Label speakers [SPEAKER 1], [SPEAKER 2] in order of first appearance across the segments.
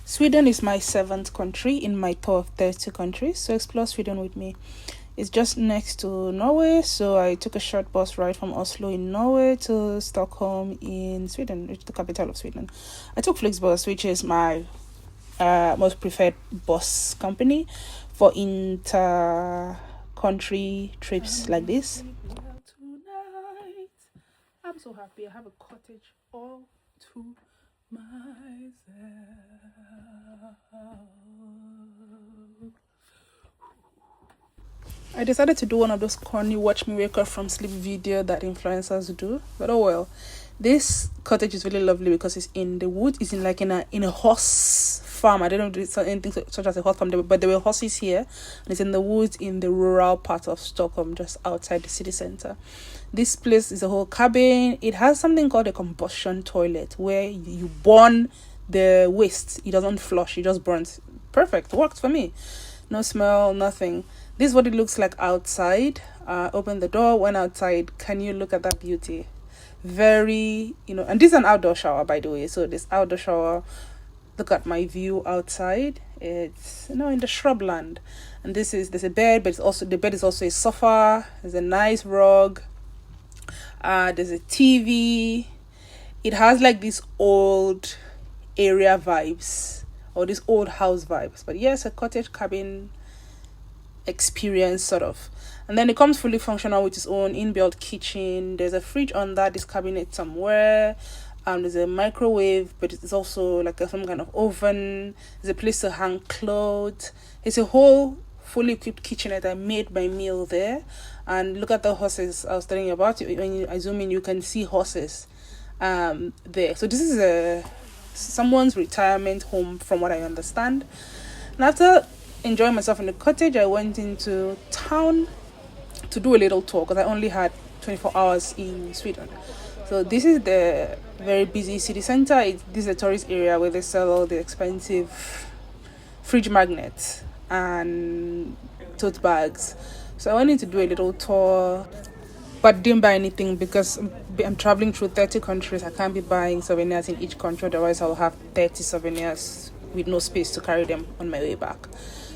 [SPEAKER 1] Sweden is my 7th country in my tour of 30 countries, so explore Sweden with me. It's just next to Norway, so I took a short bus ride from Oslo in Norway to Stockholm in Sweden, which is the capital of Sweden. I took Flixbus, which is my most preferred bus company for inter-country trips like this. I'm so happy I have a cottage all to myself. I decided to do one of those corny watch me wake up from sleep video that influencers do, but oh well. This cottage is really lovely because it's in the woods. It's in a horse farm. I don't know if it's anything such as a horse farm, but there were horses here, and it's in the woods in the rural part of Stockholm, just outside the city center. This place is a whole cabin. It has something called a combustion toilet where you burn the waste. It doesn't flush, it just burns. Perfect, works for me. No smell, nothing. This is what it looks like outside. Open the door, went outside. Can you look at that beauty? Very, and this is an outdoor shower, by the way. So this outdoor shower, look at my view outside. It's, in the shrubland. And there's a bed, but the bed is also a sofa. There's a nice rug. There's a TV. It has like these old area vibes or these old house vibes, but yes, a cottage cabin experience sort of. And then it comes fully functional with its own inbuilt kitchen. There's a fridge on that, this cabinet somewhere. There's a microwave, but it's also like some kind of oven. There's a place to hang clothes. It's a whole fully equipped kitchenette. I made my meal there. And look at the horses I was telling you about. When I zoom in, you can see horses there. So this is someone's retirement home, from what I understand. And after enjoying myself in the cottage, I went into town to do a little tour because I only had 24 hours in Sweden. So this is the very busy city center. This is a tourist area where they sell all the expensive fridge magnets and tote bags. So I went in to do a little tour, but didn't buy anything because I'm traveling through 30 countries. I can't be buying souvenirs in each country, otherwise I'll have 30 souvenirs with no space to carry them on my way back.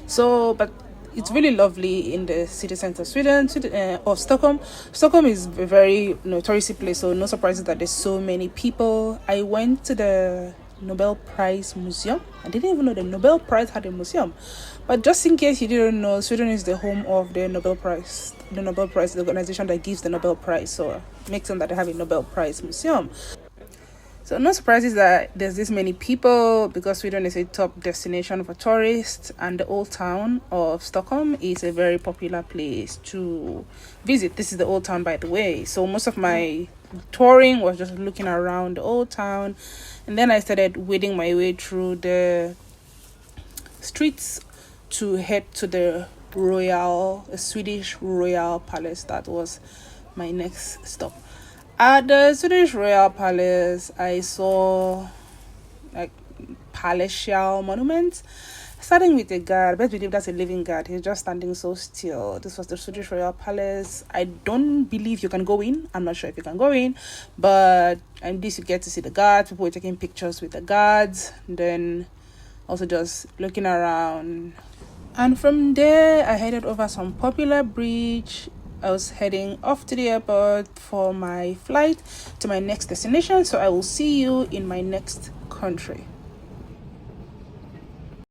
[SPEAKER 1] So, but it's really lovely in the city center of Stockholm. Stockholm is a very touristy place, so no surprises that there's so many people. I went to the Nobel Prize Museum. I didn't even know the Nobel Prize had a museum. But just in case you didn't know, Sweden is the home of the Nobel Prize. The Nobel Prize, the organization that gives the Nobel Prize. So it makes sense that they have a Nobel Prize museum. So no surprises that there's this many people because Sweden is a top destination for tourists, and the old town of Stockholm is a very popular place to visit. This is the old town, by the way. So most of my touring was just looking around the old town, and then I started wading my way through the streets to head to the Swedish royal palace. That was my next stop. At the Swedish royal palace, I saw like palatial monuments, starting with a guard. Best believe that's a living guard. He's just standing so still. This was the Swedish royal palace. I don't believe you can go in. I'm not sure if you can go in, but at least you get to see the guards. People were taking pictures with the guards, and then also just looking around. And from there, I headed over some popular bridge. I was heading off to the airport for my flight to my next destination. So I will see you in my next country.